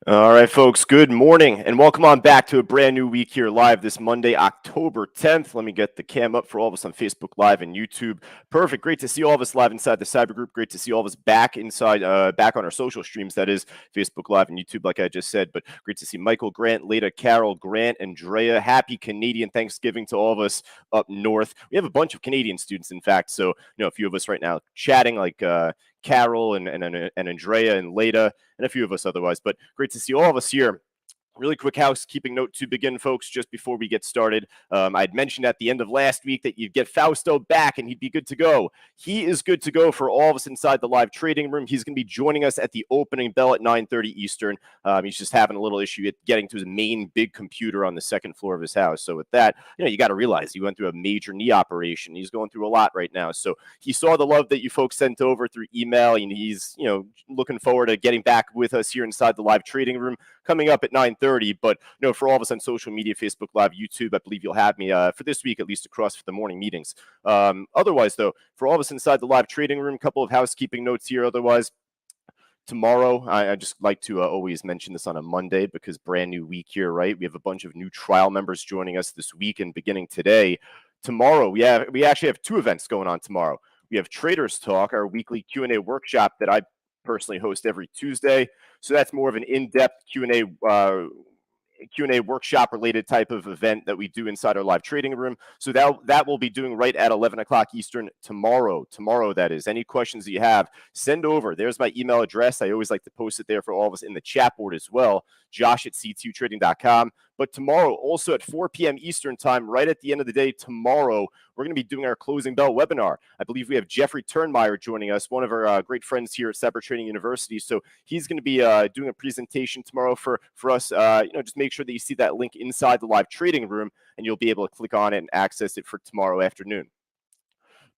All right, folks, good morning and welcome on back to a brand new week here live this Monday, October 10th. Let me get the cam up for all of us on Facebook Live and YouTube. Perfect. Great to see all of us live inside the cyber group. Great to see all of us back inside, back on our social streams, that is Facebook Live and YouTube, like I just said. But great to see Michael, Grant, Leda, Carol, Grant, Andrea. Happy Canadian Thanksgiving to all of us up north. We have a bunch of Canadian students, in fact. So, a few of us right now chatting like Carol and Andrea and Leda and a few of us otherwise. But great to see all of us here. Really quick housekeeping note to begin, folks, just before we get started. I had mentioned at the end of last week that you'd get Fausto back and he'd be good to go. He is good to go for all of us inside the live trading room. He's going to be joining us at the opening bell at 9:30 Eastern. He's just having a little issue getting to his main big computer on the second floor of his house. So with that, you got to realize he went through a major knee operation. He's going through a lot right now. So he saw the love that you folks sent over through email, and he's, looking forward to getting back with us here inside the live trading room coming up at 9:30. But for all of us on social media, Facebook Live, YouTube, I believe you'll have me for this week, at least across for the morning meetings. Otherwise, though, for all of us inside the live trading room, a couple of housekeeping notes here. Otherwise, tomorrow, I just like to always mention this on a Monday because brand new week here, right? We have a bunch of new trial members joining us this week and beginning today. Tomorrow, we actually have two events going on tomorrow. We have Traders Talk, our weekly Q&A workshop that I personally host every Tuesday. So that's more of an in-depth Q&A workshop related type of event that we do inside our live trading room. So that we'll be doing right at 11 o'clock Eastern tomorrow, that is. Any questions that you have, send over. There's my email address. I always like to post it there for all of us in the chat board as well, josh@c2trading.com. But tomorrow, also at 4 p.m. Eastern time, right at the end of the day tomorrow, we're going to be doing our closing bell webinar. I believe we have Jeffrey Turnmeyer joining us, one of our great friends here at Cyber Trading University. So he's going to be doing a presentation tomorrow for us. Just make sure that you see that link inside the live trading room, and you'll be able to click on it and access it for tomorrow afternoon.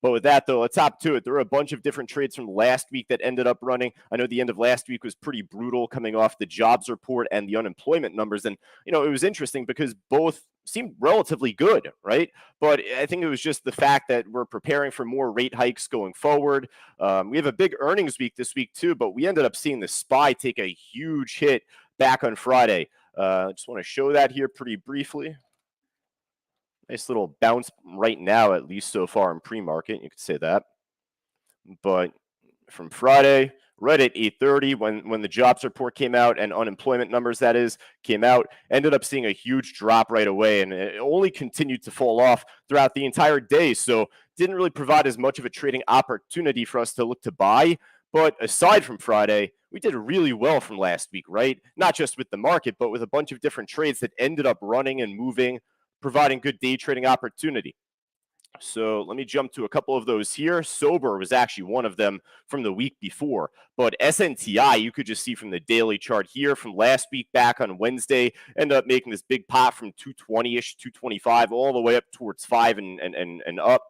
But with that, though, let's hop to it. There were a bunch of different trades from last week that ended up running. I know the end of last week was pretty brutal coming off the jobs report and the unemployment numbers. And, it was interesting because both seemed relatively good, right? But I think it was just the fact that we're preparing for more rate hikes going forward. We have a big earnings week this week, too, but we ended up seeing the SPY take a huge hit back on Friday. I just want to show that here pretty briefly. Nice little bounce right now, at least so far in pre-market. You could say that. But from Friday, right at 8:30, when the jobs report came out and unemployment numbers, that is, came out, ended up seeing a huge drop right away. And it only continued to fall off throughout the entire day. So didn't really provide as much of a trading opportunity for us to look to buy. But aside from Friday, we did really well from last week, right? Not just with the market, but with a bunch of different trades that ended up running and moving, providing good day trading opportunity. So let me jump to a couple of those here. Sober was actually one of them from the week before. But SNTI, you could just see from the daily chart here from last week back on Wednesday, ended up making this big pop from 220-ish, 225, all the way up towards 5 and up.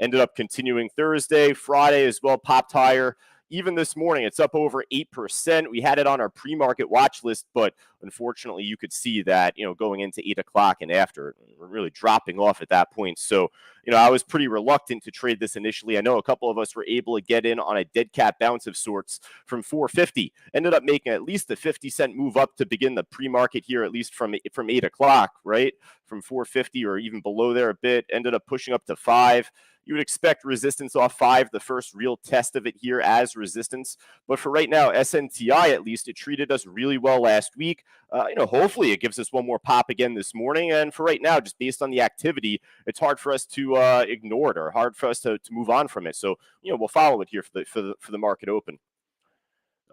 Ended up continuing Thursday, Friday as well, popped higher. Even this morning, it's up over 8%. We had it on our pre-market watch list, but unfortunately, you could see that, going into 8 o'clock and after, we're really dropping off at that point. So, I was pretty reluctant to trade this initially. I know a couple of us were able to get in on a dead cat bounce of sorts from 450. Ended up making at least a 50-cent move up to begin the pre-market here, at least from 8 o'clock, right? From 450 or even below there a bit. Ended up pushing up to 5. You would expect resistance off 5, the first real test of it here as resistance. But for right now, SNTI, at least, it treated us really well last week. Hopefully it gives us one more pop again this morning. And for right now, just based on the activity, it's hard for us to ignore it or hard for us to move on from it. So, we'll follow it here for the market open.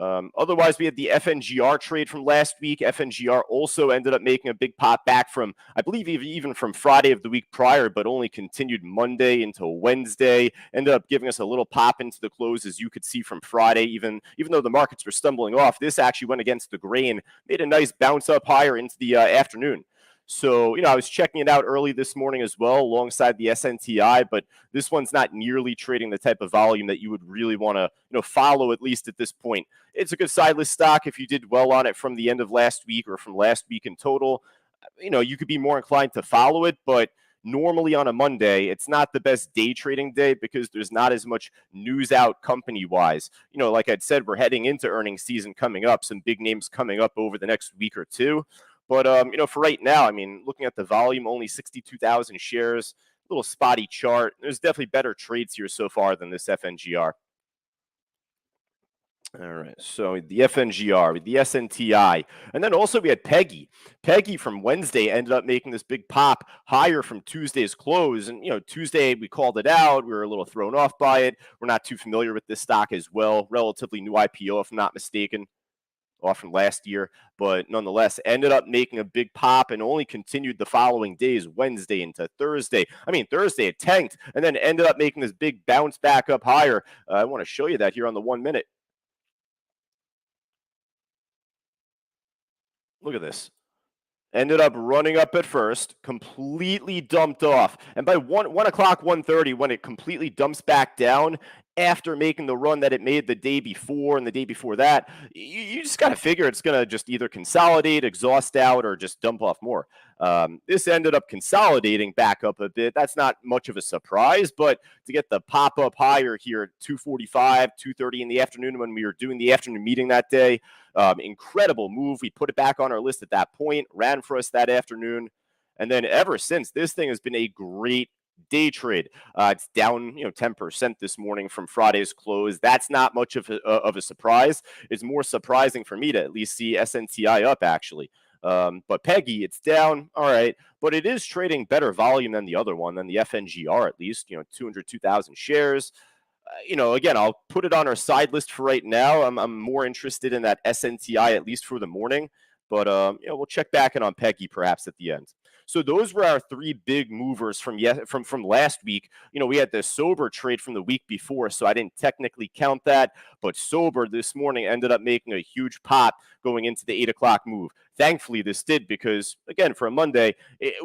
Otherwise, we had the FNGR trade from last week. FNGR also ended up making a big pop back from, I believe, even from Friday of the week prior, but only continued Monday into Wednesday. Ended up giving us a little pop into the close, as you could see from Friday. Even though the markets were stumbling off, this actually went against the grain, made a nice bounce up higher into the afternoon. So, I was checking it out early this morning as well alongside the SNTI, but this one's not nearly trading the type of volume that you would really want to, follow, at least at this point. It's a good side list stock if you did well on it from the end of last week or from last week in total. You could be more inclined to follow it, but normally on a Monday, it's not the best day trading day because there's not as much news out company-wise. Like I'd said, we're heading into earnings season coming up, some big names coming up over the next week or two. But, for right now, I mean, looking at the volume, only 62,000 shares, little spotty chart. There's definitely better trades here so far than this FNGR. All right, so the FNGR, the SNTI, and then also we had Peggy. Peggy from Wednesday ended up making this big pop higher from Tuesday's close. And, Tuesday we called it out. We were a little thrown off by it. We're not too familiar with this stock as well. Relatively new IPO, if I'm not mistaken, off from last year, but nonetheless ended up making a big pop and only continued the following days, Wednesday into Thursday. Thursday it tanked and then ended up making this big bounce back up higher. I want to show you that here on the 1 minute. Look at this. Ended up running up at first, completely dumped off. And by 1 o'clock, 1:30, when it completely dumps back down after making the run that it made the day before and the day before that, you just got to figure it's going to just either consolidate, exhaust out, or just dump off more. This ended up consolidating back up a bit. That's not much of a surprise, but to get the pop up higher here at 2:45, 2:30 in the afternoon when we were doing the afternoon meeting that day, incredible move. We put it back on our list at that point, ran for us that afternoon. And then ever since, this thing has been a great day trade. It's down 10% this morning from Friday's close. That's not much of a surprise. It's more surprising for me to at least see SNTI up, actually. But Peggy, it's down. All right. But it is trading better volume than the other one, than the FNGR at least, 202,000 shares. Again, I'll put it on our side list for right now. I'm more interested in that SNTI, at least for the morning. But, we'll check back in on Peggy perhaps at the end. So those were our three big movers from last week. We had the Sober trade from the week before, so I didn't technically count that. But Sober this morning ended up making a huge pop going into the 8 o'clock move. Thankfully, this did because, again, for a Monday,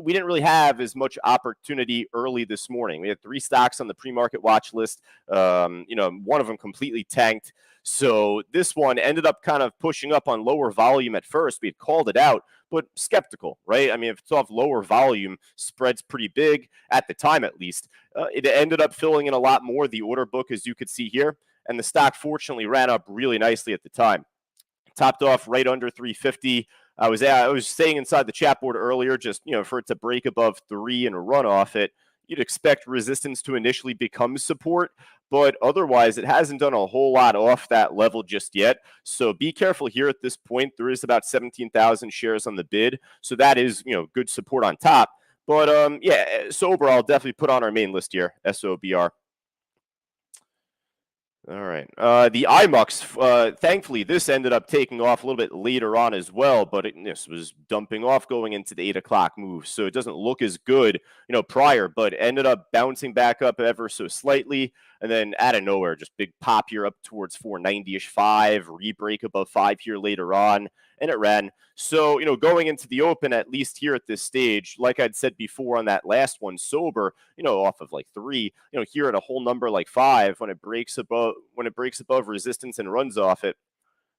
we didn't really have as much opportunity early this morning. We had 3 stocks on the pre-market watch list. One of them completely tanked. So this one ended up kind of pushing up on lower volume at first. We had called it out, but skeptical, right? If it's off lower volume, spread's pretty big at the time, at least. It ended up filling in a lot more, the order book, as you could see here. And the stock fortunately ran up really nicely at the time. Topped off right under 350. I was saying inside the chat board earlier, just, for it to break above 3 and run off it, you'd expect resistance to initially become support, but otherwise it hasn't done a whole lot off that level just yet. So be careful here at this point. There is about 17,000 shares on the bid. So that is, good support on top. But Sober, I'll definitely put on our main list here, SOBR. All right. The Imux, thankfully, this ended up taking off a little bit later on as well, but this was dumping off going into the 8 o'clock move. So it doesn't look as good, prior, but ended up bouncing back up ever so slightly. And then out of nowhere, just big pop here up towards 490-ish, 5, re-break above 5 here later on, and it ran. So, going into the open, at least here at this stage, like I'd said before on that last one, Sober, off of like 3, here at a whole number like 5, when it breaks above resistance and runs off it,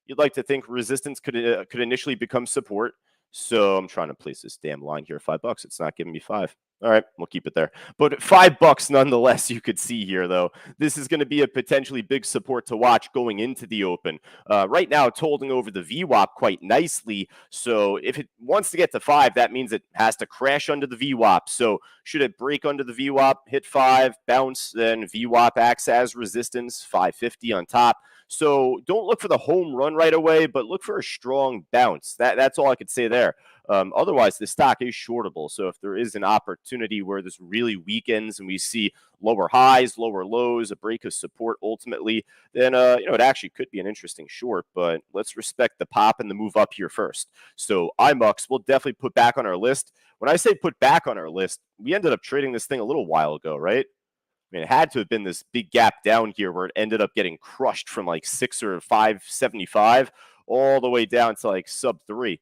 you'd like to think resistance could initially become support. So I'm trying to place this damn line here, $5. It's not giving me 5. All right, we'll keep it there. But $5 nonetheless, you could see here, though. This is going to be a potentially big support to watch going into the open. Right now, it's holding over the VWAP quite nicely. So if it wants to get to 5, that means it has to crash under the VWAP. So should it break under the VWAP, hit 5, bounce, then VWAP acts as resistance, 550 on top. So don't look for the home run right away, but look for a strong bounce. That's all I could say there. Otherwise, the stock is shortable. So if there is an opportunity where this really weakens and we see lower highs, lower lows, a break of support ultimately, then it actually could be an interesting short. But let's respect the pop and the move up here first. So Imux we'll definitely put back on our list. When I say put back on our list, we ended up trading this thing a little while ago, right? It had to have been this big gap down here where it ended up getting crushed from like 6 or 575 all the way down to like sub 3.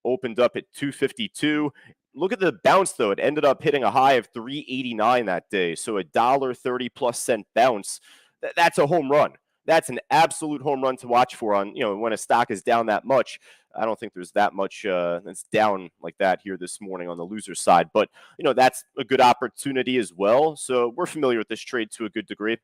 Opened up at 252. Look at the bounce, though. It ended up hitting a high of 389 that day. So $1.30+ bounce. That's a home run. that's an absolute home run to watch for on, when a stock is down that much. I don't think there's that much that's down like that here this morning on the loser side, but that's a good opportunity as well. So we're familiar with this trade to a good degree.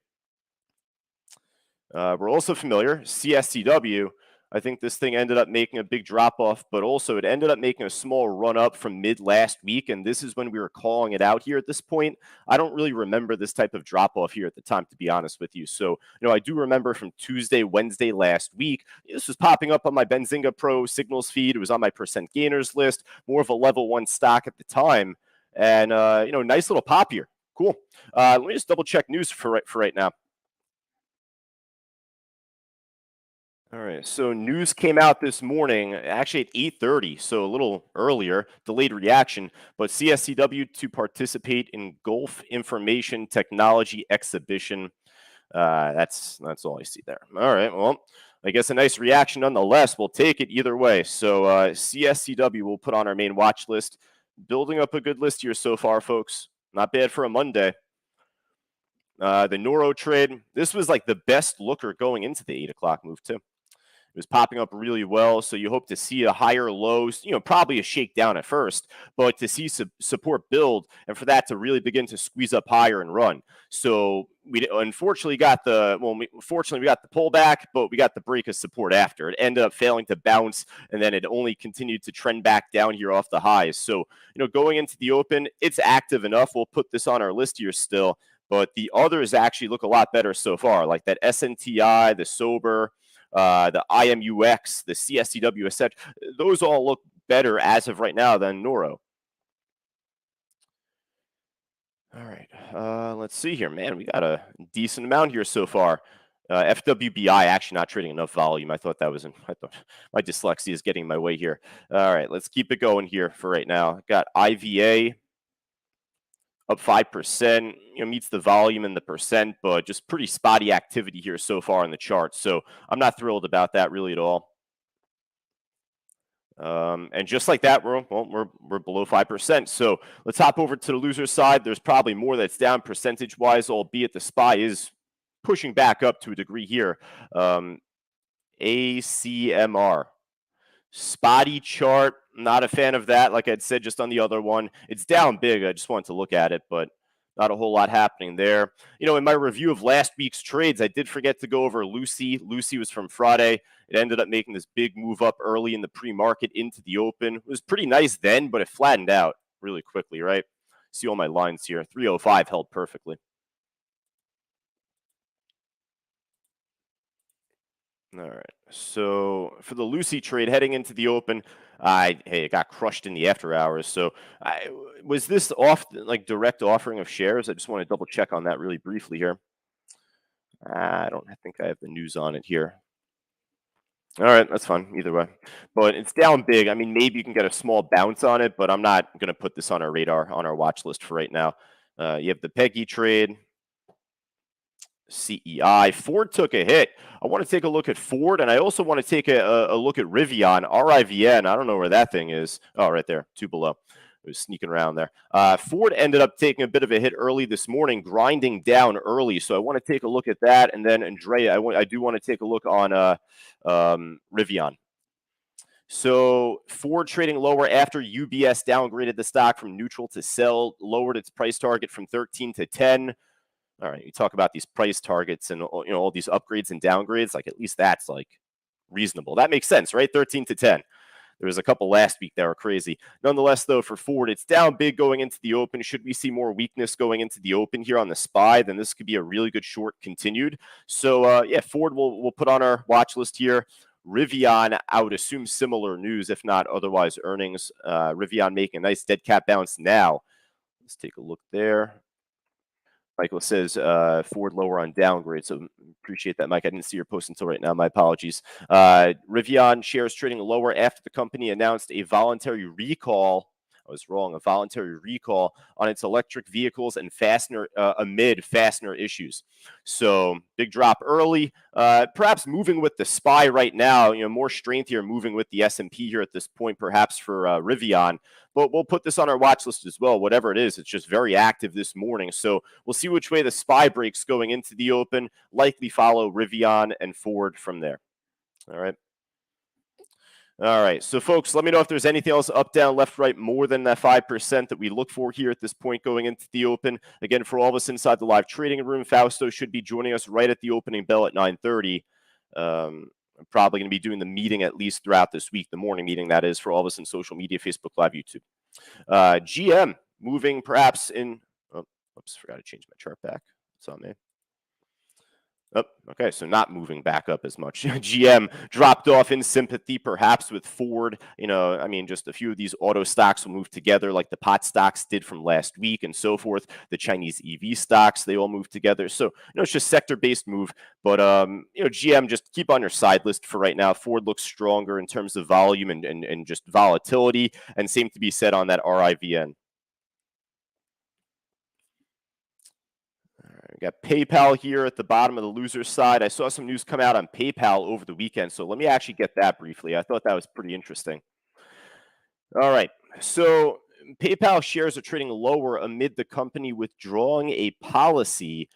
We're also familiar, CSCW. I think this thing ended up making a big drop off, but also it ended up making a small run up from mid last week. And this is when we were calling it out here at this point. I don't really remember this type of drop off here at the time, to be honest with you. So, I do remember from Tuesday, Wednesday last week, this was popping up on my Benzinga Pro signals feed. It was on my percent gainers list, more of a level 1 stock at the time. And, nice little pop here. Cool. Let me just double check news for right now. All right, so news came out this morning, actually at 8:30, so a little earlier, delayed reaction, but CSCW to participate in Gulf Information Technology Exhibition. That's all I see there. All right, well, I guess a nice reaction nonetheless. We'll take it either way. So CSCW will put on our main watch list. Building up a good list here so far, folks. Not bad for a Monday. The NURO trade, this was like the best looker going into the 8 o'clock move too. It was popping up really well, so you hope to see a higher low, probably a shakedown at first, but to see support build and for that to really begin to squeeze up higher and run. So we unfortunately got the pullback, but we got the break of support after. It ended up failing to bounce, and then it only continued to trend back down here off the highs. So, going into the open, it's active enough. We'll put this on our list here still, but the others actually look a lot better so far, like that SNTI, the Sober, the IMUX, the CSCW, etc. Those all look better as of right now than NURO. All right, let's see here, man. We got a decent amount here so far. FWBI actually not trading enough volume. I thought my dyslexia is getting in my way here. All right, let's keep it going here for right now. Got IVA up 5%, meets the volume and the percent, but just pretty spotty activity here so far in the chart. So I'm not thrilled about that really at all. And just like that, we're below 5%. So let's hop over to the loser side. There's probably more that's down percentage-wise, albeit the SPY is pushing back up to a degree here. ACMR. Spotty chart, not a fan of that. Like I'd said just on the other one, it's down big. I just wanted to look at it, but not a whole lot happening there. In my review of last week's trades, I did forget to go over Lucy. Lucy was from Friday. It ended up making this big move up early in the pre-market into the open. It was pretty nice then, but it flattened out really quickly, right? See all my lines here. 305 held perfectly. All right. So for the Lucy trade heading into the open, it got crushed in the after hours. So was this like direct offering of shares? I just want to double check on that really briefly here. I think I have the news on it here. All right, that's fine either way. But it's down big. I mean, maybe you can get a small bounce on it, but I'm not going to put this on our radar, on our watch list for right now. You have the Peggy trade. CEI. Ford took a hit. I want to take a look at Ford, and I also want to take a look at Rivian, RIVN. I don't know where that thing is. Oh, right there, 2 below. It was sneaking around there. Ford ended up taking a bit of a hit early this morning, grinding down early. So I want to take a look at that. And then, Andrea, I do want to take a look on Rivian. So Ford trading lower after UBS downgraded the stock from neutral to sell, lowered its price target from 13 to 10. All right, you talk about these price targets and all these upgrades and downgrades. Like at least that's like reasonable. That makes sense, right? 13 to 10. There was a couple last week that were crazy. Nonetheless, though, for Ford, it's down big going into the open. Should we see more weakness going into the open here on the SPY, then this could be a really good short continued. So Ford we'll put on our watch list here. Rivian, I would assume similar news, if not otherwise earnings. Rivian making a nice dead cat bounce now. Let's take a look there. Michael says Ford lower on downgrade, so appreciate that, Mike. I didn't see your post until right now. My apologies. Rivian shares trading lower after the company announced a voluntary recall I was wrong, a voluntary recall on its electric vehicles and fastener amid fastener issues. So big drop early, perhaps moving with the SPY right now, more strength here, moving with the S&P here at this point, perhaps for Rivian. But we'll put this on our watch list as well. Whatever it is, it's just very active this morning. So we'll see which way the SPY breaks going into the open, likely follow Rivian and Ford from there. All right. All right, so folks, let me know if there's anything else up, down, left, right, more than that 5% that we look for here at this point going into the open. Again, for all of us inside the live trading room, Fausto should be joining us right at the opening bell at 9:30. I'm probably going to be doing the meeting at least throughout this week, the morning meeting, that is, for all of us in social media, Facebook Live, YouTube. GM moving perhaps in, oh, oops, forgot to change my chart back. It's on me. Oh, okay, so not moving back up as much. GM dropped off in sympathy, perhaps with Ford. I mean, just a few of these auto stocks will move together like the pot stocks did from last week and so forth. The Chinese EV stocks, they all move together. So, it's just sector-based move. But, GM, just keep on your side list for right now. Ford looks stronger in terms of volume and just volatility, and same to be said on that RIVN. We got PayPal here at the bottom of the loser side. I saw some news come out on PayPal over the weekend, so let me actually get that briefly. I thought that was pretty interesting. All right, so PayPal shares are trading lower amid the company withdrawing a policy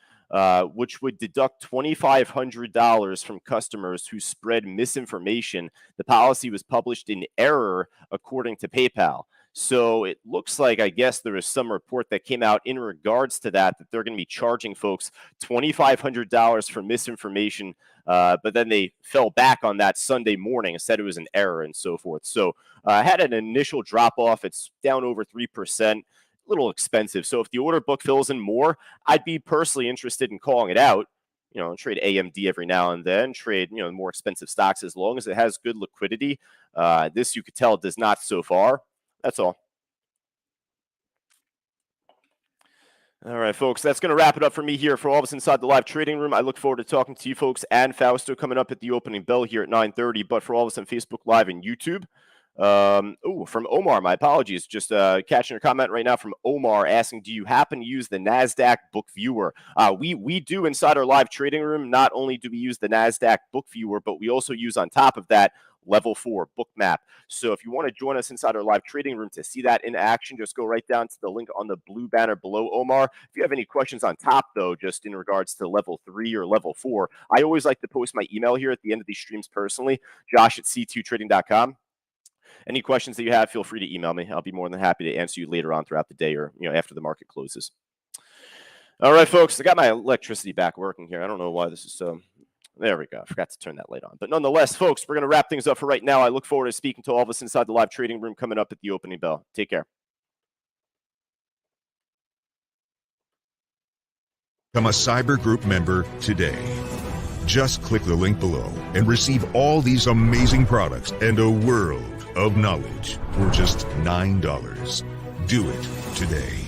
which would deduct $2,500 from customers who spread misinformation. The policy was published in error, according to PayPal. So it looks like, I guess, there is some report that came out in regards to that they're going to be charging folks $2,500 for misinformation, but then they fell back on that Sunday morning and said it was an error and so forth. So had an initial drop-off. It's down over 3%. Little expensive. So if the order book fills in more, I'd be personally interested in calling it out. Trade AMD every now and then, trade, more expensive stocks as long as it has good liquidity. This, you could tell, does not so far. That's all. All right, folks, that's going to wrap it up for me here for all of us inside the live trading room. I look forward to talking to you folks and Fausto coming up at the opening bell here at 9:30. But for all of us on Facebook Live and YouTube, from Omar, my apologies. Just catching a comment right now from Omar asking, do you happen to use the NASDAQ book viewer? We do inside our live trading room. Not only do we use the NASDAQ book viewer, but we also use on top of that Level 4 book map. So if you want to join us inside our live trading room to see that in action, just go right down to the link on the blue banner below, Omar. If you have any questions on top, though, just in regards to Level 3 or Level 4, I always like to post my email here at the end of these streams personally, josh@c2trading.com. Any questions that you have, feel free to email me. I'll be more than happy to answer you later on throughout the day or after the market closes. All right, folks, I got my electricity back working here. I don't know why this is so. There we go. I forgot to turn that light on. But nonetheless, folks, we're going to wrap things up for right now. I look forward to speaking to all of us inside the live trading room coming up at the opening bell. Take care. Become a Cyber Group member today. Just click the link below and receive all these amazing products and a world of knowledge for just $9. Do it today.